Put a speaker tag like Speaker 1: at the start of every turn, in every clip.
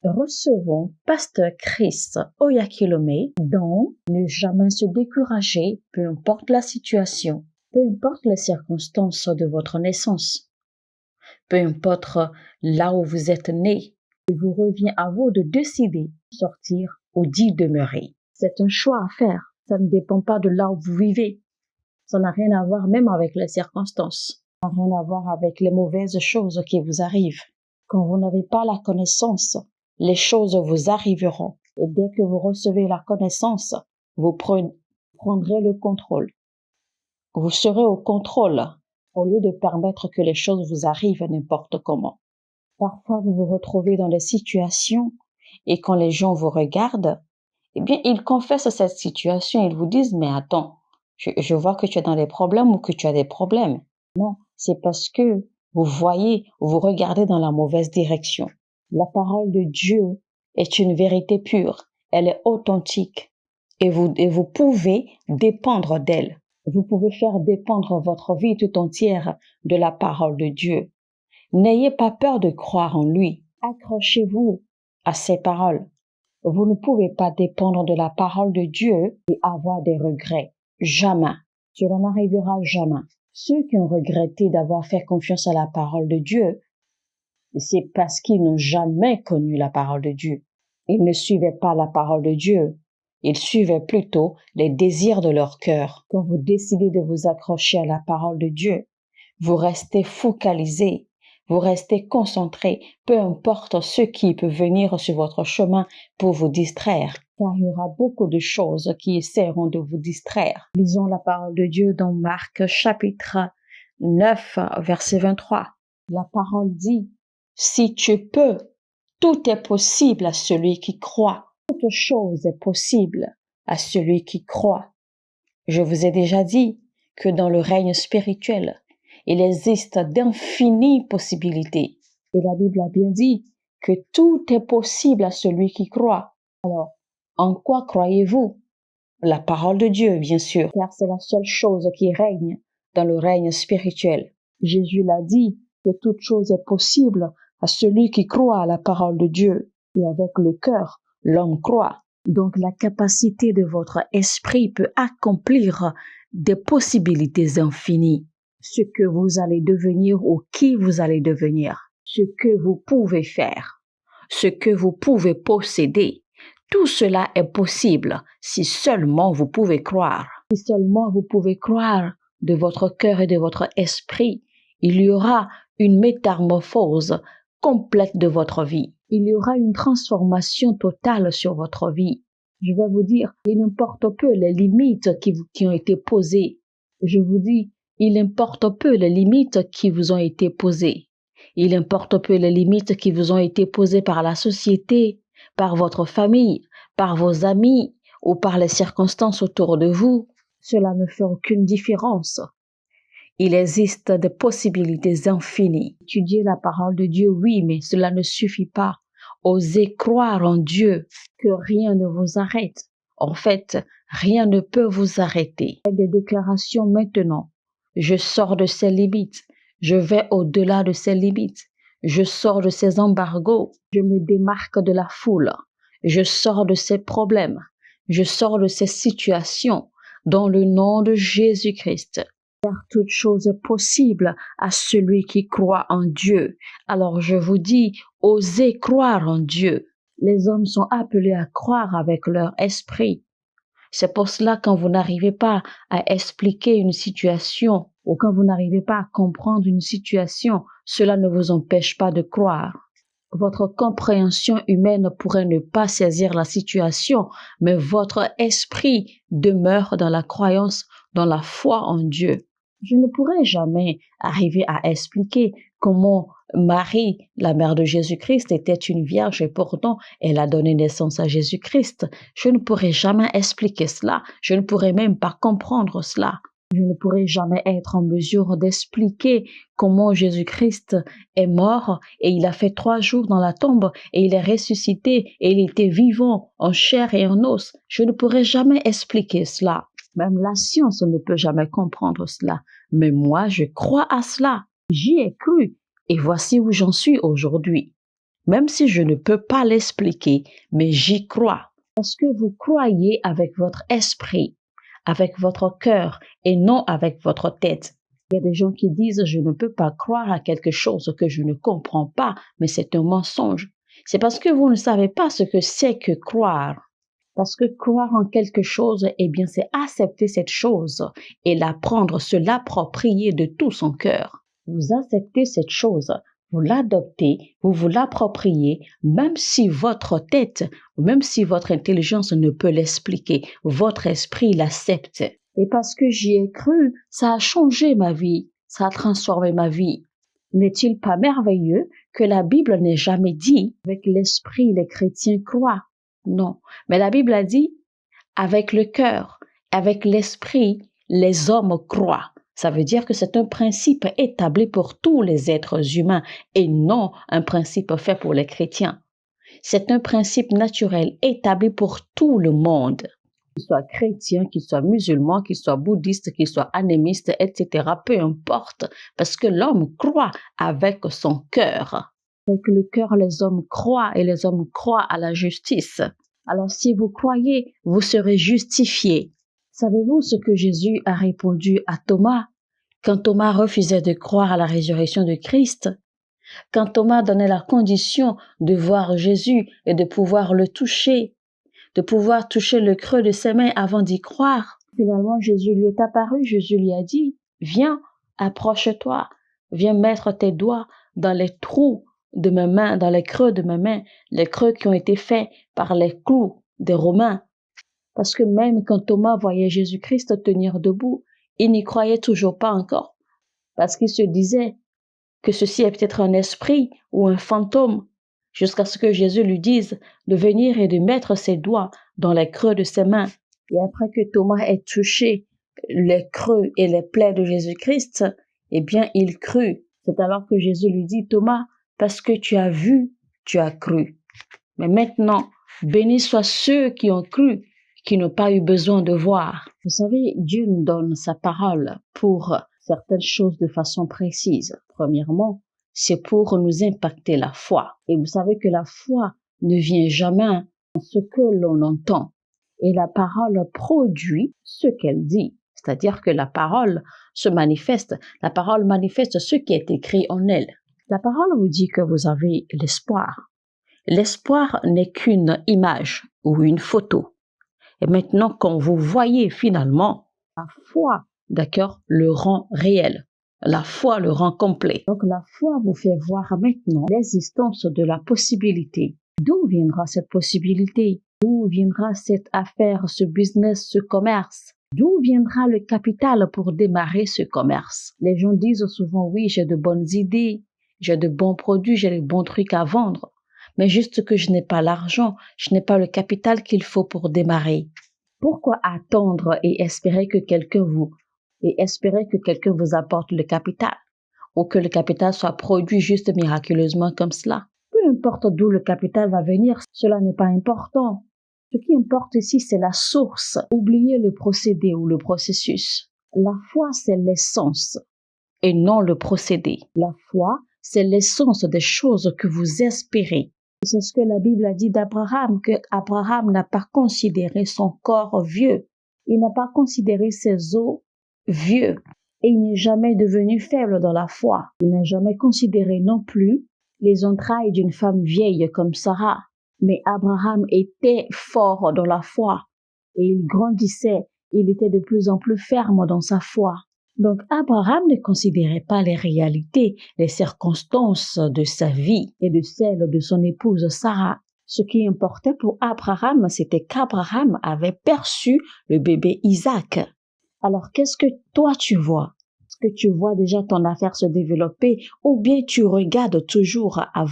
Speaker 1: Recevons Pasteur Chris Oyakhilome dans Ne jamais se décourager, peu importe la situation, peu importe les circonstances de votre naissance, peu importe là où vous êtes né. Il vous revient à vous de décider de sortir ou d'y demeurer. C'est un choix à faire. Ça ne dépend pas de là où vous vivez. Ça n'a rien à voir même avec les circonstances. Ça n'a rien à voir avec les mauvaises choses qui vous arrivent. Quand vous n'avez pas la connaissance, les choses vous arriveront. Et dès que vous recevez la connaissance, vous prendrez le contrôle. Vous serez au contrôle au lieu de permettre que les choses vous arrivent n'importe comment. Parfois, vous vous retrouvez dans des situations et quand les gens vous regardent, eh bien, ils confessent cette situation. Ils vous disent, mais attends, je vois que tu es dans des problèmes ou que tu as des problèmes. Non, c'est parce que vous voyez, vous regardez dans la mauvaise direction. La parole de Dieu est une vérité pure. Elle est authentique et vous pouvez dépendre d'elle. Vous pouvez faire dépendre votre vie tout entière de la parole de Dieu. N'ayez pas peur de croire en lui. Accrochez-vous à ses paroles. Vous ne pouvez pas dépendre de la parole de Dieu et avoir des regrets. Jamais. Cela n'arrivera jamais. Ceux qui ont regretté d'avoir fait confiance à la parole de Dieu, c'est parce qu'ils n'ont jamais connu la parole de Dieu. Ils ne suivaient pas la parole de Dieu. Ils suivaient plutôt les désirs de leur cœur. Quand vous décidez de vous accrocher à la parole de Dieu, vous restez focalisé. Vous restez concentré, peu importe ce qui peut venir sur votre chemin pour vous distraire, car il y aura beaucoup de choses qui essaieront de vous distraire. Lisons la parole de Dieu dans Marc chapitre 9, verset 23. La parole dit, « Si tu peux, tout est possible à celui qui croit. Toute chose est possible à celui qui croit. » Je vous ai déjà dit que dans le règne spirituel, il existe d'infinies possibilités. Et la Bible a bien dit que tout est possible à celui qui croit. Alors, en quoi croyez-vous? La parole de Dieu, bien sûr, car c'est la seule chose qui règne dans le règne spirituel. Jésus l'a dit que toute chose est possible à celui qui croit à la parole de Dieu. Et avec le cœur, l'homme croit. Donc la capacité de votre esprit peut accomplir des possibilités infinies. Ce que vous allez devenir ou qui vous allez devenir, ce que vous pouvez faire, ce que vous pouvez posséder, tout cela est possible si seulement vous pouvez croire. Si seulement vous pouvez croire de votre cœur et de votre esprit, il y aura une métamorphose complète de votre vie. Il y aura une transformation totale sur votre vie. Je vais vous dire, il importe peu les limites qui ont été posées. Je vous dis, il importe peu les limites qui vous ont été posées. Il importe peu les limites qui vous ont été posées par la société, par votre famille, par vos amis ou par les circonstances autour de vous. Cela ne fait aucune différence. Il existe des possibilités infinies. Étudier la parole de Dieu, oui, mais cela ne suffit pas. Osez croire en Dieu, que rien ne vous arrête. En fait, rien ne peut vous arrêter. Des déclarations maintenant. Je sors de ces limites. Je vais au-delà de ces limites. Je sors de ces embargos. Je me démarque de la foule. Je sors de ces problèmes. Je sors de ces situations dans le nom de Jésus-Christ. Car toute chose est possible à celui qui croit en Dieu. Alors je vous dis, osez croire en Dieu. Les hommes sont appelés à croire avec leur esprit. C'est pour cela quand vous n'arrivez pas à expliquer une situation ou quand vous n'arrivez pas à comprendre une situation, cela ne vous empêche pas de croire. Votre compréhension humaine pourrait ne pas saisir la situation, mais votre esprit demeure dans la croyance, dans la foi en Dieu. Je ne pourrai jamais arriver à expliquer comment Marie, la mère de Jésus-Christ, était une vierge et pourtant elle a donné naissance à Jésus-Christ. Je ne pourrai jamais expliquer cela. Je ne pourrai même pas comprendre cela. Je ne pourrai jamais être en mesure d'expliquer comment Jésus-Christ est mort et il a fait 3 jours dans la tombe et il est ressuscité et il était vivant en chair et en os. Je ne pourrai jamais expliquer cela. Même la science ne peut jamais comprendre cela. Mais moi, je crois à cela. J'y ai cru et voici où j'en suis aujourd'hui. même si je ne peux pas l'expliquer, mais j'y crois. Parce que vous croyez avec votre esprit, avec votre cœur et non avec votre tête. Il y a des gens qui disent « je ne peux pas croire à quelque chose que je ne comprends pas, mais c'est un mensonge ». C'est parce que vous ne savez pas ce que c'est que croire. Parce que croire en quelque chose, eh bien, c'est accepter cette chose et la prendre, se l'approprier de tout son cœur. Vous acceptez cette chose, vous l'adoptez, vous vous l'appropriez, même si votre tête, même si votre intelligence ne peut l'expliquer, votre esprit l'accepte. Et parce que j'y ai cru, ça a changé ma vie, ça a transformé ma vie. N'est-il pas merveilleux que la Bible n'ait jamais dit « avec l'esprit les chrétiens croient ». Non, mais la Bible a dit « avec le cœur, avec l'esprit les hommes croient ». Ça veut dire que c'est un principe établi pour tous les êtres humains et non un principe fait pour les chrétiens. C'est un principe naturel établi pour tout le monde. Qu'il soit chrétien, qu'il soit musulman, qu'il soit bouddhiste, qu'il soit animiste, etc. Peu importe, parce que l'homme croit avec son cœur. Avec le cœur, les hommes croient et les hommes croient à la justice. Alors si vous croyez, vous serez justifiés. Savez-vous ce que Jésus a répondu à Thomas quand Thomas refusait de croire à la résurrection de Christ? Quand Thomas donnait la condition de voir Jésus et de pouvoir le toucher, de pouvoir toucher le creux de ses mains avant d'y croire. Finalement, Jésus lui est apparu, Jésus lui a dit, « Viens, approche-toi, viens mettre tes doigts dans les trous de mes mains, dans les creux de mes mains, les creux qui ont été faits par les clous des Romains. » Parce que même quand Thomas voyait Jésus-Christ tenir debout, il n'y croyait toujours pas encore. Parce qu'il se disait que ceci est peut-être un esprit ou un fantôme, jusqu'à ce que Jésus lui dise de venir et de mettre ses doigts dans les creux de ses mains. Et après que Thomas ait touché les creux et les plaies de Jésus-Christ, eh bien, il crut. C'est alors que Jésus lui dit, « Thomas, parce que tu as vu, tu as cru. » Mais maintenant, bénis soient ceux qui ont cru, qui n'ont pas eu besoin de voir. Vous savez, Dieu nous donne sa parole pour certaines choses de façon précise. Premièrement, c'est pour nous impacter la foi. Et vous savez que la foi ne vient jamais en ce que l'on entend. Et la parole produit ce qu'elle dit. C'est-à-dire que la parole se manifeste. La parole manifeste ce qui est écrit en elle. La parole vous dit que vous avez l'espoir. L'espoir n'est qu'une image ou une photo. Et maintenant, quand vous voyez finalement, la foi, d'accord, le rend réel. La foi le rend complet. Donc la foi vous fait voir maintenant l'existence de la possibilité. D'où viendra cette possibilité? D'où viendra cette affaire, ce business, ce commerce? D'où viendra le capital pour démarrer ce commerce? Les gens disent souvent, oui, j'ai de bonnes idées, j'ai de bons produits, j'ai de bons trucs à vendre. Mais juste que je n'ai pas l'argent, je n'ai pas le capital qu'il faut pour démarrer. Pourquoi attendre et espérer que quelqu'un vous apporte le capital ou que le capital soit produit juste miraculeusement comme cela? Peu importe d'où le capital va venir, cela n'est pas important. Ce qui importe ici, c'est la source. Oubliez le procédé ou le processus. La foi, c'est l'essence et non le procédé. La foi, c'est l'essence des choses que vous espérez. C'est ce que la Bible a dit d'Abraham, que Abraham n'a pas considéré son corps vieux. Il n'a pas considéré ses os vieux. Et il n'est jamais devenu faible dans la foi. Il n'a jamais considéré non plus les entrailles d'une femme vieille comme Sarah. Mais Abraham était fort dans la foi. Et il grandissait. Il était de plus en plus ferme dans sa foi. Donc Abraham ne considérait pas les réalités, les circonstances de sa vie et de celles de son épouse Sarah. Ce qui importait pour Abraham, c'était qu'Abraham avait perçu le bébé Isaac. Alors qu'est-ce que toi tu vois? Est-ce que tu vois déjà ton affaire se développer ou bien tu regardes toujours à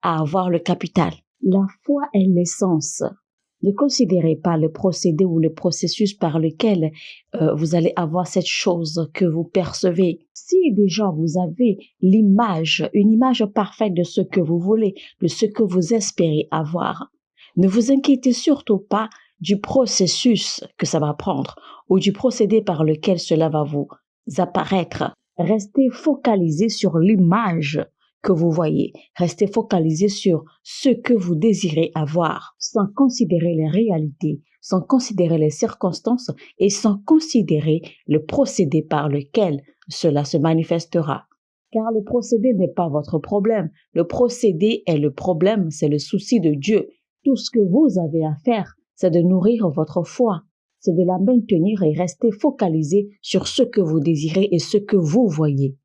Speaker 1: avoir le capital? La foi est l'essence. Ne considérez pas le procédé ou le processus par lequel vous allez avoir cette chose que vous percevez. Si déjà vous avez une image parfaite de ce que vous voulez, de ce que vous espérez avoir, ne vous inquiétez surtout pas du processus que ça va prendre ou du procédé par lequel cela va vous apparaître. Restez focalisé sur l'image que vous voyez. Restez focalisé sur ce que vous désirez avoir, sans considérer les réalités, sans considérer les circonstances et sans considérer le procédé par lequel cela se manifestera. Car le procédé n'est pas votre problème. Le procédé est le problème, c'est le souci de Dieu. Tout ce que vous avez à faire, c'est de nourrir votre foi, c'est de la maintenir et rester focalisé sur ce que vous désirez et ce que vous voyez.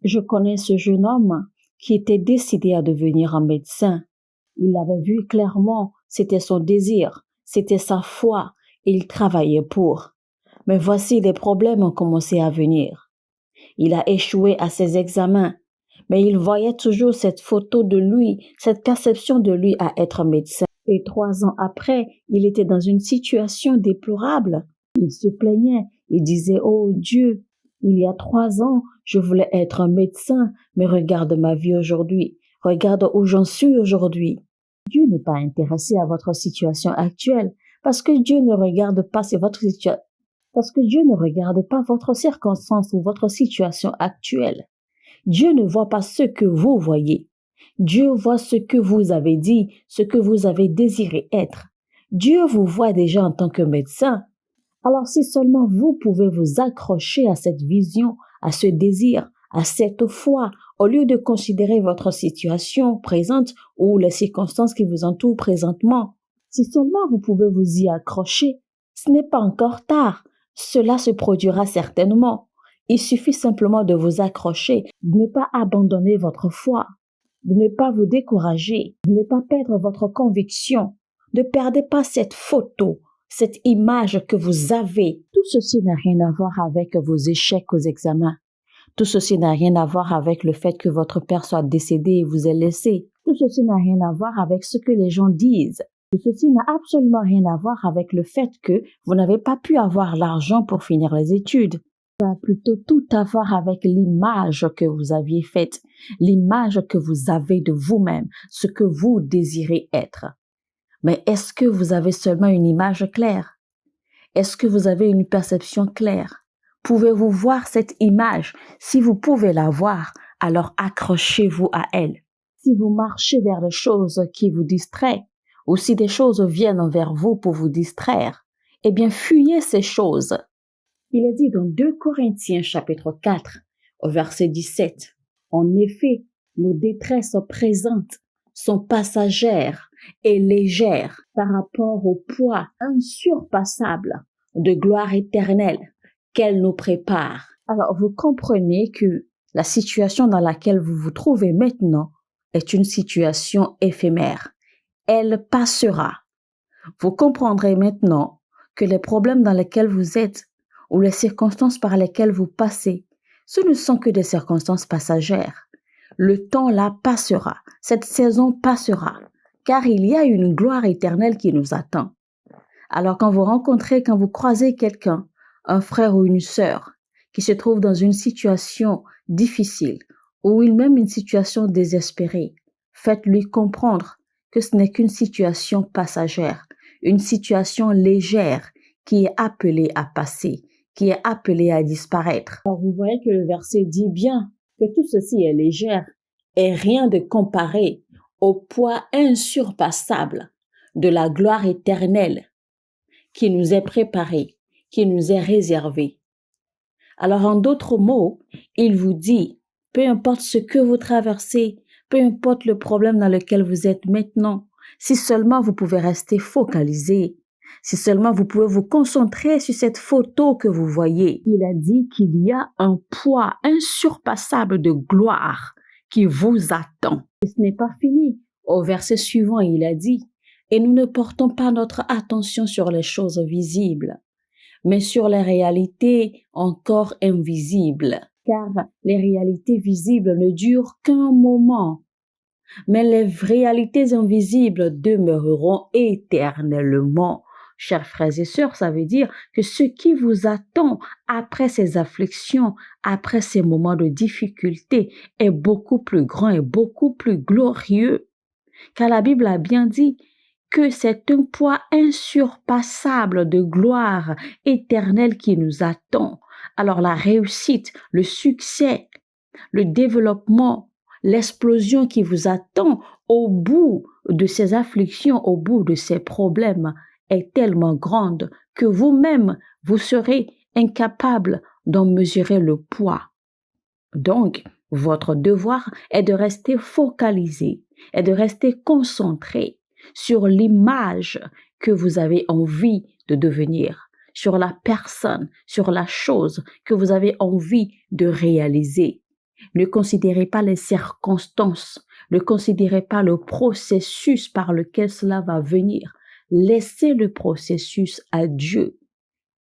Speaker 1: Je connais ce jeune homme qui était décidé à devenir un médecin. Il l'avait vu clairement, c'était son désir, c'était sa foi, et il travaillait pour. Mais voici les problèmes ont commencé à venir. Il a échoué à ses examens, mais il voyait toujours cette photo de lui, cette perception de lui à être médecin. Et 3 ans après, il était dans une situation déplorable. Il se plaignait, il disait « Oh Dieu, il y a 3 ans, je voulais être un médecin, mais regarde ma vie aujourd'hui, regarde où j'en suis aujourd'hui. » Dieu n'est pas intéressé à votre situation actuelle, parce que Dieu ne regarde pas votre situation. Parce que Dieu ne regarde pas votre circonstance ou votre situation actuelle. Dieu ne voit pas ce que vous voyez. Dieu voit ce que vous avez dit, ce que vous avez désiré être. Dieu vous voit déjà en tant que médecin. Alors si seulement vous pouvez vous accrocher à cette vision, à ce désir, à cette foi, au lieu de considérer votre situation présente ou les circonstances qui vous entourent présentement, si seulement vous pouvez vous y accrocher, ce n'est pas encore tard. Cela se produira certainement. Il suffit simplement de vous accrocher, de ne pas abandonner votre foi, de ne pas vous décourager, de ne pas perdre votre conviction. Ne perdez pas cette photo, cette image que vous avez. Tout ceci n'a rien à voir avec vos échecs aux examens. Tout ceci n'a rien à voir avec le fait que votre père soit décédé et vous ait laissé. Tout ceci n'a rien à voir avec ce que les gens disent. Tout ceci n'a absolument rien à voir avec le fait que vous n'avez pas pu avoir l'argent pour finir les études. Ça a plutôt tout à voir avec l'image que vous aviez faite, l'image que vous avez de vous-même, ce que vous désirez être. Mais est-ce que vous avez seulement une image claire? Est-ce que vous avez une perception claire? Pouvez-vous voir cette image? Si vous pouvez la voir, alors accrochez-vous à elle. Si vous marchez vers les choses qui vous distraient, ou si des choses viennent vers vous pour vous distraire, eh bien fuyez ces choses. Il est dit dans 2 Corinthiens chapitre 4, au verset 17, « En effet, nos détresses présentes sont passagères et légères par rapport au poids insurpassable de gloire éternelle qu'elle nous prépare. » Alors vous comprenez que la situation dans laquelle vous vous trouvez maintenant est une situation éphémère. Elle passera. Vous comprendrez maintenant que les problèmes dans lesquels vous êtes ou les circonstances par lesquelles vous passez, ce ne sont que des circonstances passagères. Le temps là passera, cette saison passera, car il y a une gloire éternelle qui nous attend. Alors quand vous croisez quelqu'un, un frère ou une sœur, qui se trouve dans une situation difficile ou même une situation désespérée, faites-lui comprendre que ce n'est qu'une situation passagère, une situation légère qui est appelée à passer, qui est appelée à disparaître. Alors vous voyez que le verset dit bien que tout ceci est légère et rien de comparé au poids insurpassable de la gloire éternelle qui nous est préparée, qui nous est réservée. Alors en d'autres mots, il vous dit, peu importe ce que vous traversez, peu importe le problème dans lequel vous êtes maintenant, si seulement vous pouvez rester focalisé, si seulement vous pouvez vous concentrer sur cette photo que vous voyez. Il a dit qu'il y a un poids insurpassable de gloire qui vous attend. Et ce n'est pas fini. Au verset suivant, il a dit, « Et nous ne portons pas notre attention sur les choses visibles, mais sur les réalités encore invisibles. Car les réalités visibles ne durent qu'un moment, mais les réalités invisibles demeureront éternellement. » Chers frères et sœurs, ça veut dire que ce qui vous attend après ces afflictions, après ces moments de difficulté, est beaucoup plus grand et beaucoup plus glorieux. Car la Bible a bien dit que c'est un poids insurpassable de gloire éternelle qui nous attend. Alors la réussite, le succès, le développement, l'explosion qui vous attend au bout de ces afflictions, au bout de ces problèmes est tellement grande que vous-même, vous serez incapable d'en mesurer le poids. Donc, votre devoir est de rester focalisé, et de rester concentré sur l'image que vous avez envie de devenir, sur la personne, sur la chose que vous avez envie de réaliser. Ne considérez pas les circonstances, ne considérez pas le processus par lequel cela va venir. Laissez le processus à Dieu.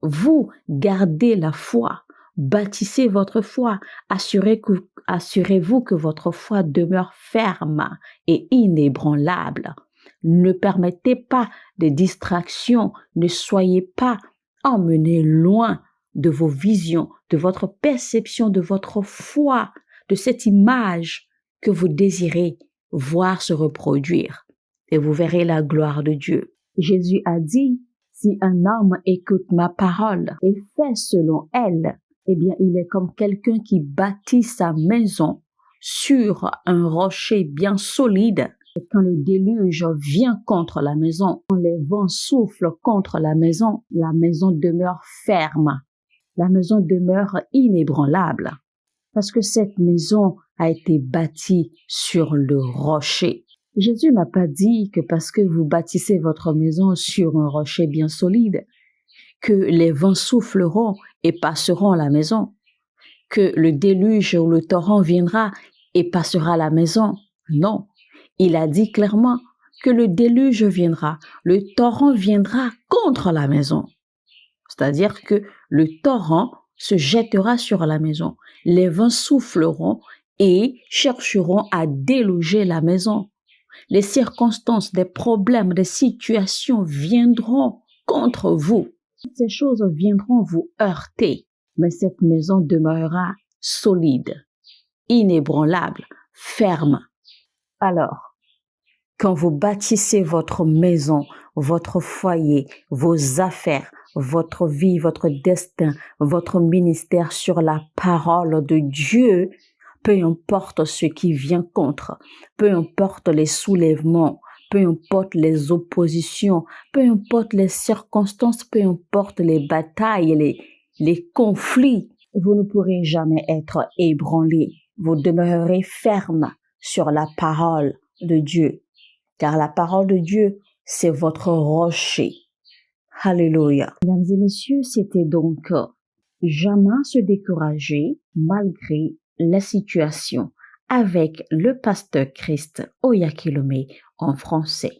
Speaker 1: Vous gardez la foi, bâtissez votre foi, assurez-vous que votre foi demeure ferme et inébranlable. Ne permettez pas de distractions, ne soyez pas emmenés loin de vos visions, de votre perception, de votre foi, de cette image que vous désirez voir se reproduire. Et vous verrez la gloire de Dieu. Jésus a dit, si un homme écoute ma parole et fait selon elle, eh bien, il est comme quelqu'un qui bâtit sa maison sur un rocher bien solide. Et quand le déluge vient contre la maison, quand les vents soufflent contre la maison demeure ferme. La maison demeure inébranlable. Parce que cette maison a été bâtie sur le rocher. Jésus n'a pas dit que parce que vous bâtissez votre maison sur un rocher bien solide, que les vents souffleront et passeront la maison, que le déluge ou le torrent viendra et passera la maison. Non, il a dit clairement que le déluge viendra, le torrent viendra contre la maison. C'est-à-dire que le torrent se jettera sur la maison, les vents souffleront et chercheront à déloger la maison. Les circonstances, des problèmes, des situations viendront contre vous. Ces choses viendront vous heurter, mais cette maison demeurera solide, inébranlable, ferme. Alors, quand vous bâtissez votre maison, votre foyer, vos affaires, votre vie, votre destin, votre ministère sur la parole de Dieu, peu importe ce qui vient contre, peu importe les soulèvements, peu importe les oppositions, peu importe les circonstances, peu importe les batailles, les conflits, vous ne pourrez jamais être ébranlé. Vous demeurerez ferme sur la parole de Dieu, car la parole de Dieu, c'est votre rocher. Alléluia. Mesdames et messieurs, c'était donc jamais se décourager malgré la situation avec le pasteur Christ Oyakhilome en français.